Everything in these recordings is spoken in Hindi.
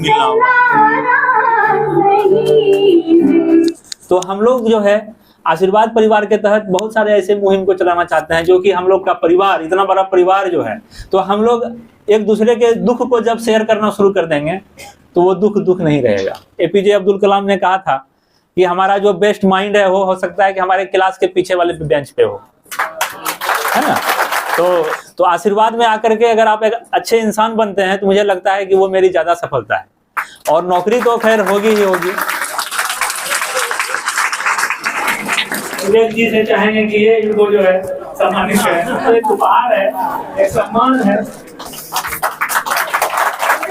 मिलना होगा। तो हम लोग जो है आशीर्वाद परिवार के तहत बहुत सारे ऐसे मुहिम को चलाना चाहते हैं, जो कि हम लोग का परिवार, इतना बड़ा परिवार जो है, तो हम लोग एक दूसरे के दुख को जब शेयर करना शुरू कर देंगे तो वो दुख नहीं रहेगा। एपीजे अब्दुल कलाम ने कहा था कि हमारा जो बेस्ट माइंड है वो हो सकता है कि हमारे क्लास के पीछे वाले बेंच पे हो, है ना। तो आशीर्वाद में आकर के अगर आप एक अच्छे इंसान बनते हैं तो मुझे लगता है कि वो मेरी ज्यादा सफलता है। और नौकरी तो खैर होगी ही होगी। विवेक जी से चाहेंगे कि ये इनको जो है सम्मानित करें, तो एक उपहार है, एक सम्मान है।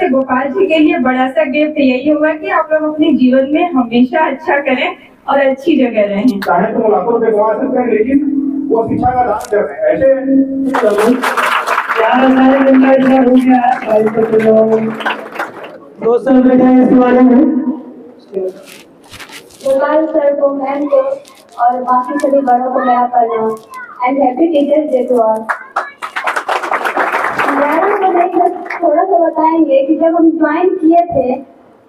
गोपाल जी के लिए बड़ा सा गिफ्ट यही होगा कि आप लोग अपने जीवन में हमेशा अच्छा करें और अच्छी जगह रहें। चाहे तो लाखों रुपए कमा सकते हैं, लेकिन वो शिक्षा का दान कर रहे हैं। ऐसे गोपाल सर को, मैम को और बाकी सभी बड़ों को मेरा प्रणाम and happy teachers day to all. थोड़ा सा बताएंगे कि जब हम ज्वाइन किए थे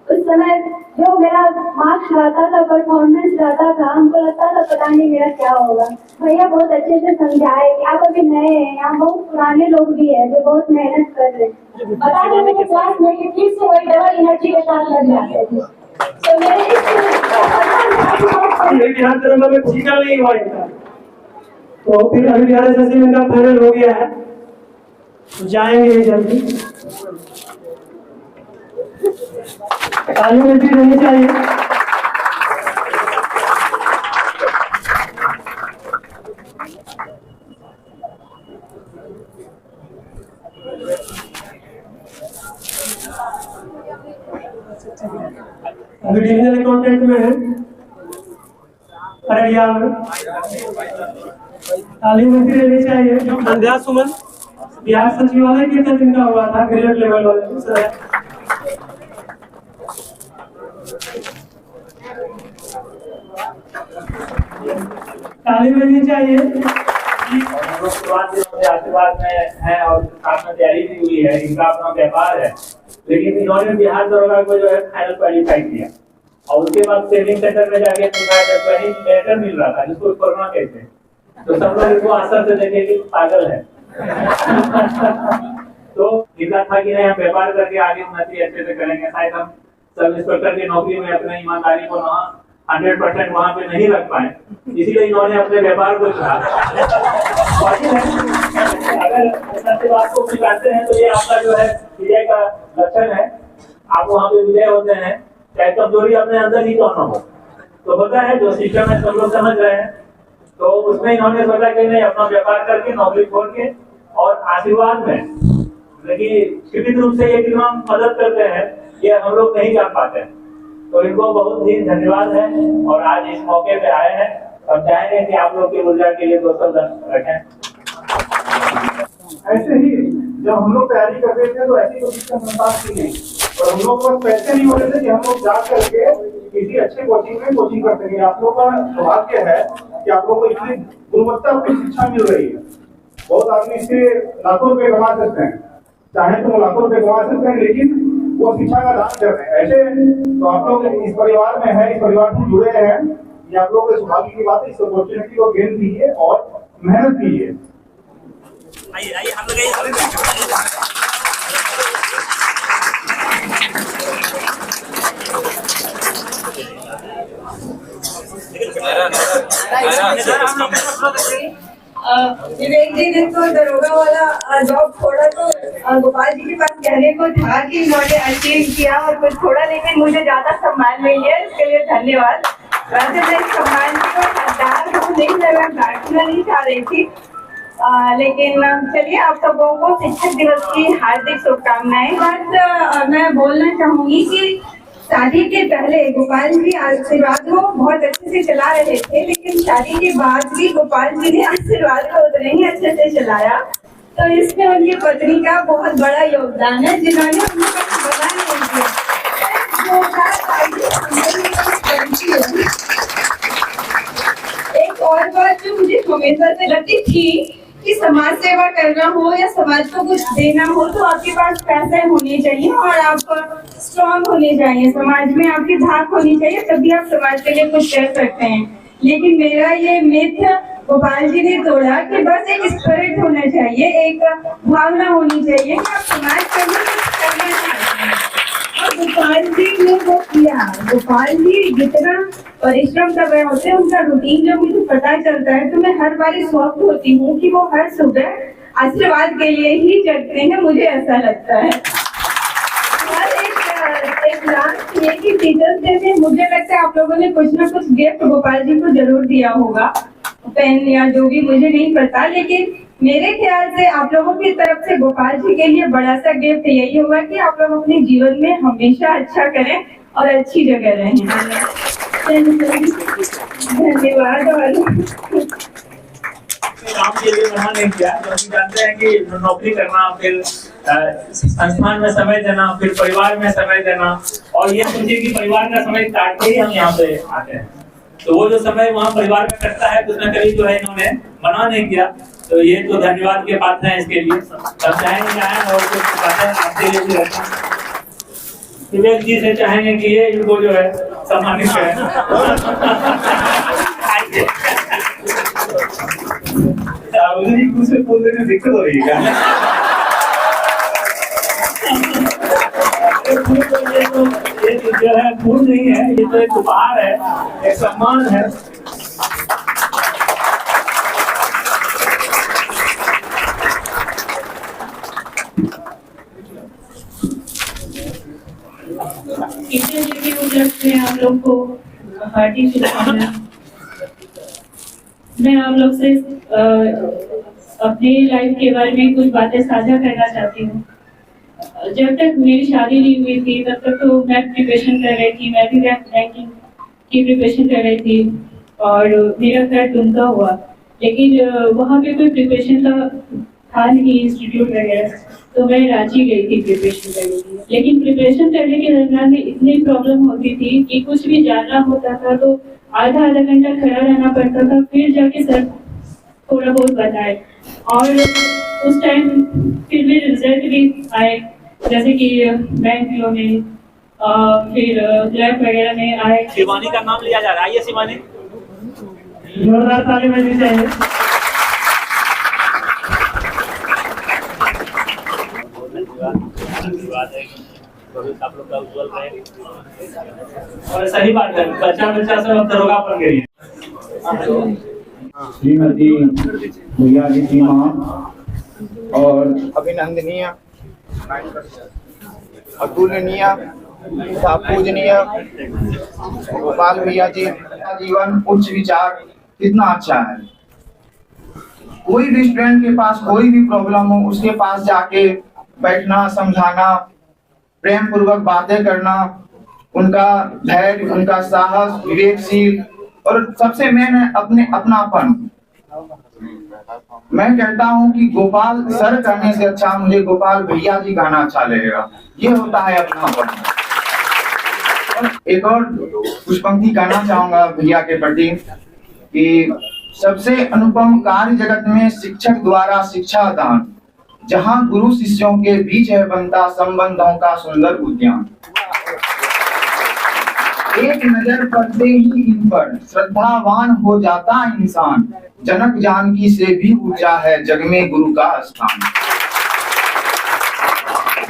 उस समय जो मेरा मार्क्स रहता था, परफॉर्मेंस रहता था, हमको लगता था पता नहीं मेरा क्या होगा। भैया बहुत अच्छे से समझाए कि आप अभी नए हैं, यहाँ बहुत पुराने लोग भी हैं जो बहुत मेहनत कर रहे हैं। बता दें क्लास में कि फिर से वही डबल एनर्जी के साथ लग जाते थे। तो मेरे नहीं हुआ था, तो फिर अभी 11 सेशन का फाइनल हो गया है, जाएंगे जल्दी। ताली मिलती रहनी चाहिए। अभी डिविजनल अकाउंटेंट में है अररिया में, ताली मिलती रहनी चाहिए। संध्या सुमन बिहार सचिवालय के तहत इनका हुआ था, ग्रेड लेवल वाले। ताली मिलनी चाहिए। आशीर्वाद में है और साथ में तैयारी भी हुई है, इनका अपना व्यापार है, लेकिन इन्होंने बिहार दरोगा को जो है फाइनल क्वालिफाई किया और उसके बाद ट्रेनिंग सेंटर में जाके ट्रेनिंग लेटर मिल रहा था जिसको कोरोना कहते हैं। तो सब लोग इसको आसर से देखे कि पागल है। तो इतना था कि नहीं, हम व्यापार करके आगे उन्नति अच्छे से करेंगे। शायद हम सब इंस्पेक्टर की नौकरी में अपने ईमानदारी को 100% वहाँ पे नहीं रख पाए, इसीलिए इन्होंने अपने व्यापार को चुना। अगर सत्यवाद को स्वीकारते हैं तो ये आपका जो है विजय का लक्षण है। आप वहाँ पे विजय होते हैं, चाहे कमजोरी अपने अंदर ही क्यों न हो। तो होता है जो सिस्टम है सब लोग समझ रहे हैं, तो उसमें इन्होंने सोचा कि नहीं, अपना व्यापार करके नौकरी छोड़ के और आशीर्वाद में, लेकिन सीमित रूप से ये कितना मदद करते हैं ये हम लोग नहीं जान पाते हैं। तो इनको बहुत ही धन्यवाद है और आज इस मौके पे आए हैं और चाहेंगे कि आप लोग की ऊर्जा के लिए 2 शब्द रखें। ऐसे ही जब हम लोग तैयारी कर रहे थे तो ऐसी कोई संस्था थी नहीं, और हम लोग बस पैसे नहीं हो रहे थे कि हम लोग जा करके किसी अच्छे कोचिंग में कोचिंग कर सकें। आप लोग का सौभाग्य है कि आप लोग को इतनी गुणवत्ता की शिक्षा मिल रही है। बहुत आदमी इससे लाखों रुपए कमा सकते हैं, चाहे तो लाखों रुपए कमा सकते हैं, लेकिन वो शिक्षा का दान कर रहे हैं। ऐसे तो आप लोग इस परिवार में है, इस परिवार से जुड़े हैं, ये आप लोग के सौभाग्य की बात है। इस अपॉर्चुनिटी को गेन कीजिए और मेहनत कीजिए। आइए हम लोग विवेक जी ने तो दरोगा वाला जॉब छोड़ा, तो गोपाल जी के पास कहने को था कि इन्होंने अचीव किया और कुछ छोड़ा, लेकिन मुझे ज्यादा सम्मान मिल गया, इसके लिए धन्यवाद। वैसे मैं सम्मान को हकदार हूँ नहीं, मैं बैठना नहीं चाह रही थी, लेकिन चलिए आप सबों को शिक्षक दिवस की हार्दिक शुभकामनाएं। बस मैं बोलना चाहूंगी कि शादी के पहले गोपाल जी आशीर्वाद को बहुत अच्छे से चला रहे थे, लेकिन शादी के बाद भी गोपाल जी ने आशीर्वाद को उतने ही अच्छे से चलाया। तो इसमें उनकी पत्नी का बहुत बड़ा योगदान है, जिन्होंने उनको बता नहीं दिया। एक और बात जो मुझे हमेशा से लगती थी कि समाज सेवा करना हो या समाज को कुछ देना हो तो आपके पास पैसे होने चाहिए और आप स्ट्रांग होने चाहिए, समाज में आपकी धाक होनी चाहिए, तभी आप समाज के लिए कुछ कर सकते हैं। लेकिन मेरा ये मिथ गोपाल जी ने तोड़ा कि बस एक स्पिरिट होना चाहिए, एक भावना होनी चाहिए कि आप समाज के लिए कुछ करना चाहते हैं। और गोपाल जी ने वो किया। गोपाल जी जितना परिश्रम कर रहे होते हैं, उनका रूटीन जो मुझे पता चलता है तो मैं हर बार स्वप्न होती हूँ कि वो हर सुबह आशीर्वाद के लिए ही जगते हैं, मुझे ऐसा लगता है। और एक लास्ट ये कि टीचर्स डे में मुझे लगता है आप लोगों ने कुछ ना कुछ गिफ्ट गोपाल जी को जरूर दिया होगा, पेन या जो भी, मुझे नहीं पता, लेकिन मेरे ख्याल से आप लोगों की तरफ से गोपाल जी के लिए बड़ा सा गिफ्ट यही होगा कि आप लोग अपने जीवन में हमेशा अच्छा करें और अच्छी जगह रहें। धन्यवाद। और काम के लिए मना नहीं किया, क्योंकि जानते हैं कि नौकरी करना, फिर संस्थान में समय देना, फिर परिवार में समय देना, और ये सोचिए कि परिवार का समय काटते ही हम यहाँ पे आते हैं, तो वो जो समय वहाँ परिवार में कटता है उसमें कभी जो है इन्होंने मना नहीं किया। तो ये तो धन्यवाद के पात्र हैं इसके लिए। हम चाहेंगे और कुछ बातें आपके लिए भी रखें। विवेक जी से चाहेंगे कि ये इनको जो है सम्मानित करें। बोलने में दिक्कत हो रही है ये जो है फूल नहीं है, ये तो एक उपहार है, एक सम्मान है। टीचर डे के उपलक्ष्य में आप लोग को हार्दिक शुभकामनाएं। मैं आप लोग से अपनी लाइफ के बारे में कुछ बातें साझा करना चाहती हूँ। जब तक मेरी शादी नहीं हुई थी तब तक तो मैं प्रिपरेशन कर रही थी, मैं भी बैंकिंग की प्रिपरेशन कर रही थी और मेरा घर दुमका हुआ, लेकिन वहाँ पे कोई प्रिपरेशन का था नहीं इंस्टीट्यूट वगैरह, तो मैं रांची गई थी प्रिपरेशन करने के लिए। लेकिन प्रिपरेशन करने के दरमियान में इतनी प्रॉब्लम होती थी कि कुछ भी जानना होता था तो आधा घंटा खड़ा रहना पड़ता था, फिर जाके सर थोड़ा बहुत बताए। और उस टाइम फिर भी रिजल्ट भी आए, जैसे कि बैंक लोन में, फिर क्लर्क वगैरह में आए। शिवानी का नाम लिया जा रहा है, आइए शिवानी। जोरदार ताली बजनी चाहिए। आप लोग का उज्जवल रहे और सही बात है, बच्चा सब दरोगा बन गई है। श्रीमती भैया जी की मां और अभिनंदनीय, अतुलनीय, पूजनीय गोपाल भैया जी का जीवन, उच्च विचार कितना अच्छा है। कोई भी स्टूडेंट के पास कोई भी प्रॉब्लम हो, उसके पास जाके बैठना, समझाना, प्रेम पूर्वक बातें करना, उनका धैर्य, उनका साहस, विवेकशील, और सबसे मेन है अपनापन। मैं कहता हूं कि गोपाल सर कहने से अच्छा मुझे गोपाल भैया जी कहना अच्छा लगेगा, ये होता है अपनापन। एक और कुछ पंक्ति कहना चाहूंगा भैया के प्रति कि सबसे अनुपम कार्य जगत में शिक्षक द्वारा शिक्षा दान, जहां गुरु शिष्यों के बीच है बनता संबंधों का सुंदर उद्यान। एक नजर पड़ते ही इन पर श्रद्धावान हो जाता इंसान, जनक जानकी से भी ऊंचा है जग में गुरु का स्थान।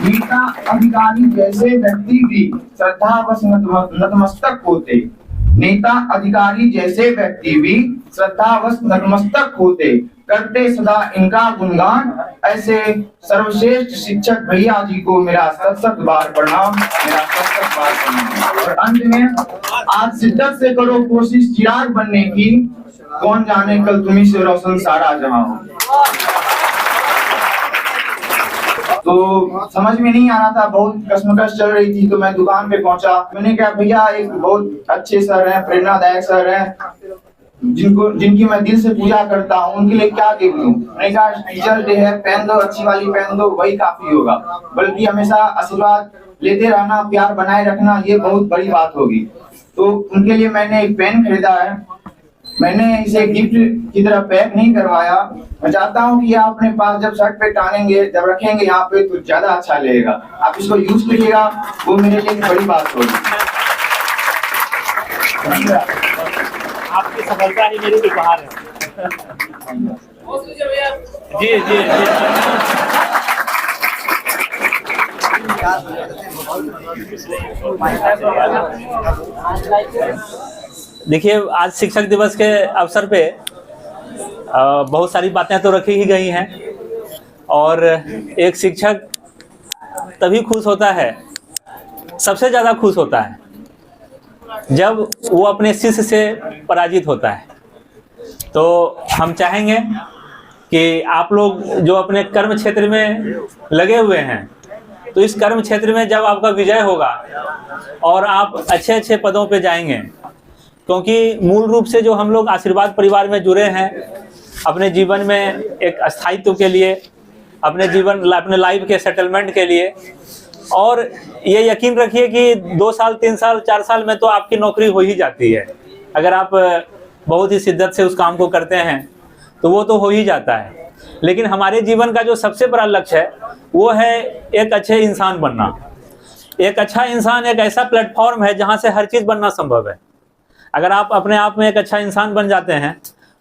नेता अधिकारी जैसे व्यक्ति भी श्रद्धावश नतमस्तक होते, नेता अधिकारी जैसे व्यक्ति भी श्रद्धावश नतमस्तक होते, करते सदा इनका गुणगान। ऐसे सर्वश्रेष्ठ शिक्षक भैया जी को मेरा सत बार प्रणाम, मेरा सत बार प्रणाम। और अंत में आज शिद्दत से करो कोशिश चिराग बनने की, कौन जाने कल तुम्ही से रोशन सारा जहां हो। तो समझ में नहीं आ रहा था, बहुत कश्मकश चल रही थी, तो मैं दुकान पे पहुंचा। मैंने कहा भैया एक बहुत अच्छे सर हैं, प्रेरणादायक सर हैं, जिनकी मैं दिल से पूजा करता हूँ, उनके लिए क्या गिफ्ट दूं? मैंने कहा टीचर डे है, पेन दो, अच्छी वाली पेन दो, वही काफी होगा। बल्कि हमेशा आशीर्वाद लेते रहना, प्यार बनाए रखना, ये बहुत बड़ी बात होगी। तो उनके लिए मैंने एक पेन खरीदा है, मैंने इसे गिफ्ट की तरह पैक नहीं करवाया। मैं चाहता हूँ कि आप अपने पास जब शर्ट पे टांगेंगे, जब रखेंगे यहाँ पे, तो ज्यादा अच्छा लगेगा। आप इसको यूज करिएगा, वो मेरे लिए एक बड़ी बात होगी। आपकी सफलता ही मेरी उपहार है। जी जी जी। देखिए, आज शिक्षक दिवस के अवसर पे बहुत सारी बातें तो रखी ही गई हैं, और एक शिक्षक तभी खुश होता है, सबसे ज़्यादा खुश होता है, जब वो अपने शिष्य से पराजित होता है। तो हम चाहेंगे कि आप लोग जो अपने कर्म क्षेत्र में लगे हुए हैं, तो इस कर्म क्षेत्र में जब आपका विजय होगा और आप अच्छे अच्छे पदों पे जाएंगे, क्योंकि मूल रूप से जो हम लोग आशीर्वाद परिवार में जुड़े हैं अपने जीवन में एक स्थायित्व के लिए, अपने जीवन अपने लाइफ के सेटलमेंट के लिए, और ये यकीन रखिए कि 2 साल 3 साल 4 साल में तो आपकी नौकरी हो ही जाती है। अगर आप बहुत ही शिद्दत से उस काम को करते हैं तो वो तो हो ही जाता है। लेकिन हमारे जीवन का जो सबसे बड़ा लक्ष्य है वो है एक अच्छे इंसान बनना। एक अच्छा इंसान एक ऐसा प्लेटफॉर्म है जहाँ से हर चीज़ बनना संभव है। अगर आप अपने आप में एक अच्छा इंसान बन जाते हैं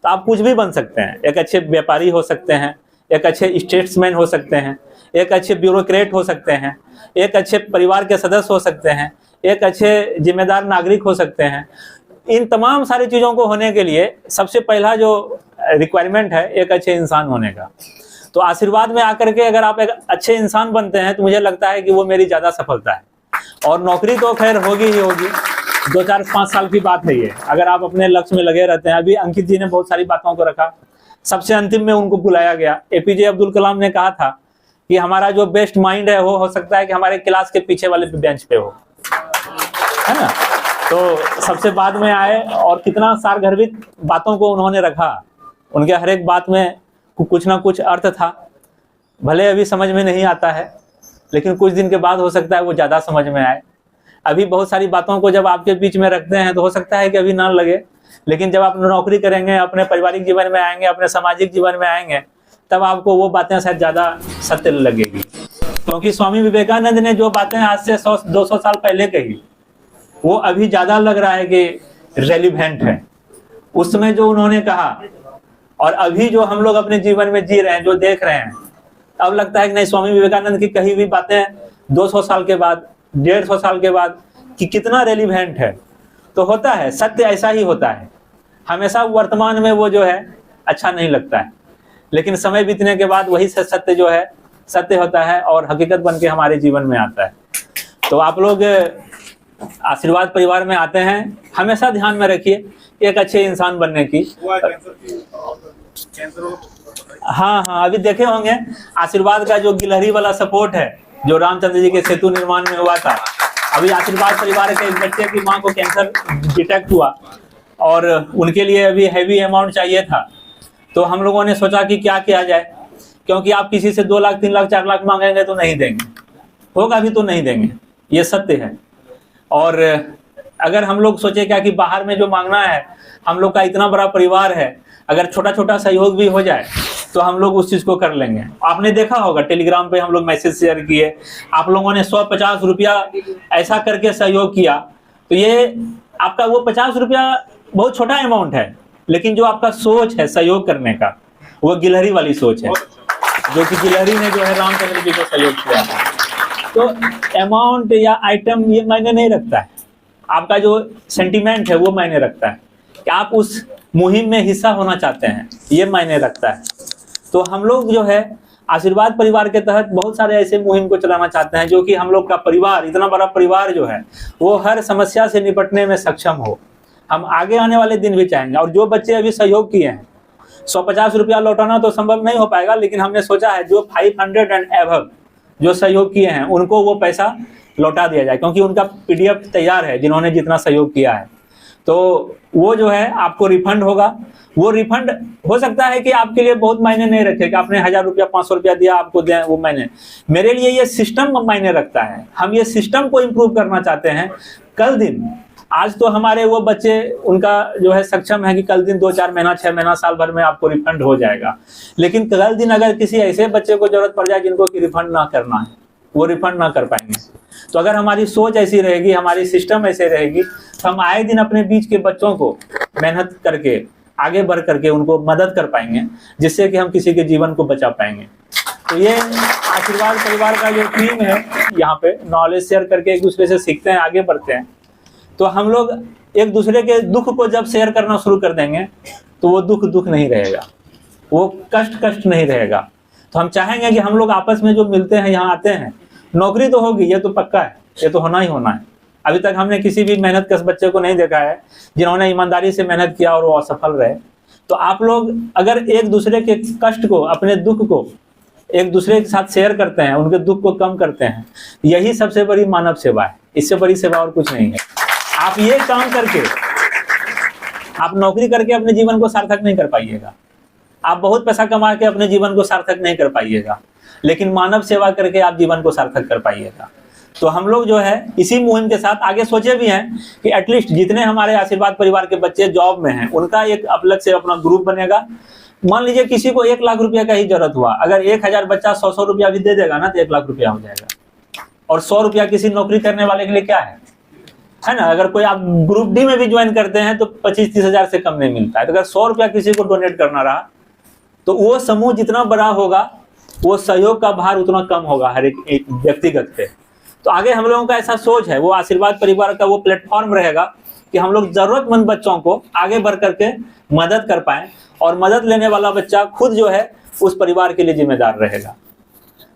तो आप कुछ भी बन सकते हैं। एक अच्छे व्यापारी हो सकते हैं, एक अच्छे स्टेट्समैन हो सकते हैं, एक अच्छे ब्यूरोक्रेट हो सकते हैं, एक अच्छे परिवार के सदस्य हो सकते हैं, एक अच्छे जिम्मेदार नागरिक हो सकते हैं। इन तमाम सारी चीज़ों को होने के लिए सबसे पहला जो रिक्वायरमेंट है एक अच्छे इंसान होने का। तो आशीर्वाद में आकर के अगर आप एक अच्छे इंसान बनते हैं तो मुझे लगता है कि वो मेरी ज़्यादा सफलता है। और नौकरी तो खैर होगी ही होगी, 2 4 5 साल की बात है ये, अगर आप अपने लक्ष्य में लगे रहते हैं। अभी अंकित जी ने बहुत सारी बातों को रखा, सबसे अंतिम में उनको बुलाया गया। APJ अब्दुल कलाम ने कहा था कि हमारा जो बेस्ट माइंड है वो हो सकता है कि हमारे क्लास के पीछे वाले बेंच पे हो, है ना। तो सबसे बाद में आए और कितना सारगर्भित बातों को उन्होंने रखा। उनके हर एक बात में कुछ ना कुछ अर्थ था। भले अभी समझ में नहीं आता है, लेकिन कुछ दिन के बाद हो सकता है वो ज़्यादा समझ में आए। अभी बहुत सारी बातों को जब आपके बीच में रखते हैं तो हो सकता है कि अभी ना लगे, लेकिन जब आप नौकरी करेंगे, अपने पारिवारिक जीवन में आएंगे, अपने सामाजिक जीवन में आएंगे, तब आपको वो बातें शायद ज़्यादा सत्य लगेगी। क्योंकि स्वामी विवेकानंद ने जो बातें आज से 100-200 साल पहले कही, वो अभी ज़्यादा लग रहा है कि रेलिवेंट है। उस समय जो उन्होंने कहा और अभी जो हम लोग अपने जीवन में जी रहे हैं, जो देख रहे हैं, अब लगता है कि नहीं, स्वामी विवेकानंद की कही हुई बातें 200 साल के बाद, 150 साल के बाद कि कितना रेलिवेंट है। तो होता है, सत्य ऐसा ही होता है। हमेशा वर्तमान में वो जो है अच्छा नहीं लगता है, लेकिन समय बीतने के बाद वही सत्य जो है सत्य होता है और हकीकत बन के हमारे जीवन में आता है। तो आप लोग आशीर्वाद परिवार में आते हैं, हमेशा ध्यान में रखिए एक अच्छे इंसान बनने की। हाँ, अभी देखे होंगे आशीर्वाद का जो गिलहरी वाला सपोर्ट है जो रामचंद्र जी के सेतु निर्माण में हुआ था। अभी आशीर्वाद परिवार के एक बच्चे की मां को कैंसर डिटेक्ट हुआ और उनके लिए अभी हैवी अमाउंट चाहिए था। तो हम लोगों ने सोचा कि क्या किया जाए, क्योंकि आप किसी से 2 लाख 3 लाख 4 लाख मांगेंगे तो नहीं देंगे, होगा भी तो नहीं देंगे, ये सत्य है। और अगर हम लोग सोचे क्या कि बाहर में जो मांगना है, हम लोग का इतना बड़ा परिवार है, अगर छोटा छोटा सहयोग भी हो जाए तो हम लोग उस चीज़ को कर लेंगे। आपने देखा होगा टेलीग्राम पे हम लोग मैसेज शेयर किए, आप लोगों ने 150 रुपया ऐसा करके सहयोग किया। तो ये आपका वो 50 रुपया बहुत छोटा अमाउंट है, लेकिन जो आपका सोच है सहयोग करने का, वो गिलहरी वाली सोच है, जो कि गिलहरी ने जो है रामचंद्र जी को सहयोग किया था। तो अमाउंट या आइटम ये मायने नहीं रखता है, आपका जो सेंटीमेंट है वो मायने रखता है कि आप उस मुहिम में हिस्सा होना चाहते हैं, ये मायने रखता है। तो हम लोग जो है आशीर्वाद परिवार के तहत बहुत सारे ऐसे मुहिम को चलाना चाहते हैं, जो कि हम लोग का परिवार, इतना बड़ा परिवार जो है वो हर समस्या से निपटने में सक्षम हो। हम आगे आने वाले दिन भी चाहेंगे। और जो बच्चे अभी सहयोग किए हैं, 150 रुपया लौटाना तो संभव नहीं हो पाएगा, लेकिन हमने सोचा है जो 500 एंड एबव जो सहयोग किए हैं उनको वो पैसा लौटा दिया जाए, क्योंकि उनका PDF तैयार है जिन्होंने जितना सहयोग किया है। तो वो जो है आपको रिफंड होगा। वो रिफंड हो सकता है कि आपके लिए बहुत मायने नहीं रखे कि आपने 1000 रुपया 500 रुपया दिया आपको दें, वो मायने, मेरे लिए ये सिस्टम मायने रखता है। हम ये सिस्टम को इम्प्रूव करना चाहते हैं। कल दिन आज तो हमारे वो बच्चे उनका जो है सक्षम है कि कल दिन 2-4 महीना 6 महीना साल भर में आपको रिफंड हो जाएगा, लेकिन कल दिन अगर किसी ऐसे बच्चे को जरूरत पड़ जाए जिनको कि रिफंड ना करना है, वो रिफंड ना कर पाएंगे। तो अगर हमारी सोच ऐसी रहेगी, हमारी सिस्टम ऐसे रहेगी, तो हम आए दिन अपने बीच के बच्चों को मेहनत करके आगे बढ़ करके उनको मदद कर पाएंगे, जिससे कि हम किसी के जीवन को बचा पाएंगे। तो ये आशीर्वाद परिवार का जो टीम है, यहाँ पे नॉलेज शेयर करके एक दूसरे से सीखते हैं, आगे बढ़ते हैं। तो हम लोग एक दूसरे के दुख को जब शेयर करना शुरू कर देंगे तो वो दुख नहीं रहेगा, वो कष्ट नहीं रहेगा। तो हम चाहेंगे कि हम लोग आपस में जो मिलते हैं, यहाँ आते हैं, नौकरी तो होगी, ये तो पक्का है, ये तो होना ही होना है। अभी तक हमने किसी भी मेहनत कश बच्चे को नहीं देखा है जिन्होंने ईमानदारी से मेहनत किया और वो असफल रहे। तो आप लोग अगर एक दूसरे के कष्ट को, अपने दुख को एक दूसरे के साथ शेयर करते हैं, उनके दुख को कम करते हैं, यही सबसे बड़ी मानव सेवा है। इससे बड़ी सेवा और कुछ नहीं है। आप ये काम करके, आप नौकरी करके अपने जीवन को सार्थक नहीं कर पाइएगा, आप बहुत पैसा कमा के अपने जीवन को सार्थक नहीं कर पाइएगा, लेकिन मानव सेवा करके आप जीवन को सार्थक कर पाइएगा। तो हम लोग जो है इसी मुहिम के साथ आगे सोचे भी हैं कि एटलीस्ट जितने हमारे आशीर्वाद परिवार के बच्चे जॉब में हैं, उनका एक अलग से अपना ग्रुप बनेगा। मान लीजिए किसी को 1 लाख रुपया का ही जरूरत हुआ, अगर 1000 बच्चा 100 रुपया भी दे देगा ना, तो 1 लाख रुपया हो जाएगा। और 100 रुपया किसी नौकरी करने वाले के लिए क्या है ना। अगर कोई आप ग्रुप डी में भी ज्वाइन करते हैं तो 25-30 हजार से कम नहीं मिलता है। तो अगर 100 रुपया किसी को डोनेट करना रहा, तो वो समूह जितना बड़ा होगा, वो सहयोग का भार उतना कम होगा हर एक व्यक्तिगत पे। तो आगे हम लोगों का ऐसा सोच है, वो आशीर्वाद परिवार का वो प्लेटफॉर्म रहेगा कि हम लोग जरूरतमंद बच्चों को आगे बढ़ करके मदद कर पाएं, और मदद लेने वाला बच्चा खुद जो है उस परिवार के लिए जिम्मेदार रहेगा।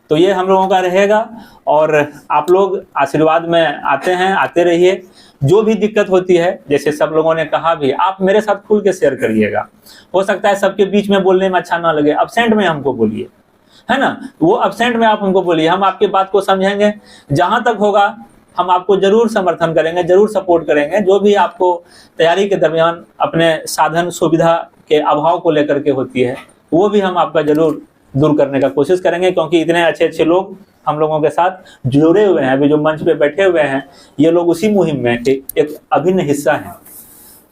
तो ये हम लोगों का रहेगा। और आप लोग आशीर्वाद में आते हैं, आते रहिए। जो भी दिक्कत होती है, जैसे सब लोगों ने कहा भी, आप मेरे साथ खुल के शेयर करिएगा। हो सकता है सबके बीच में बोलने में अच्छा ना लगे, अब्सेंट में हमको बोलिए, है ना। वो अब्सेंट में आप हमको बोलिए, हम आपकी बात को समझेंगे। जहां तक होगा हम आपको जरूर समर्थन करेंगे, जरूर सपोर्ट करेंगे। जो भी आपको तैयारी के दरमियान अपने साधन सुविधा के अभाव को लेकर के होती है, वो भी हम आपका जरूर दूर करने का कोशिश करेंगे, क्योंकि इतने अच्छे लोग हम लोगों के साथ जुड़े हुए हैं। अभी जो मंच पे बैठे हुए हैं, ये लोग उसी मुहिम में एक अभिन्न हिस्सा हैं।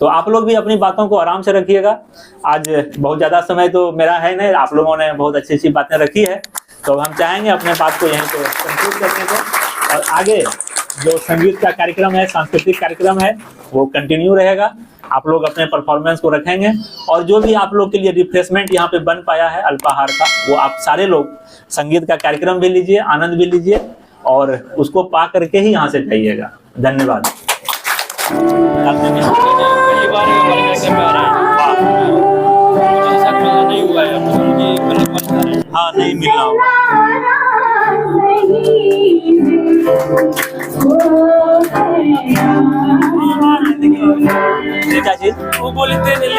तो आप लोग भी अपनी बातों को आराम से रखिएगा। आज बहुत ज़्यादा समय तो मेरा है नहीं, आप लोगों ने बहुत अच्छी बातें रखी है, तो हम चाहेंगे अपने बात को यहीं पे कंक्लूड करने को। और आगे जो संगीत का कार्यक्रम है, सांस्कृतिक कार्यक्रम है, वो कंटिन्यू रहेगा। आप लोग अपने परफॉर्मेंस को रखेंगे, और जो भी आप लोग के लिए रिफ्रेशमेंट यहाँ पे बन पाया है अल्पाहार का, वो आप सारे लोग संगीत का कार्यक्रम भी लीजिए, आनंद भी लीजिए, और उसको पा करके ही यहाँ से जाइएगा। धन्यवाद। हाँ, नहीं मिलना होगा। वो बोलते नहीं।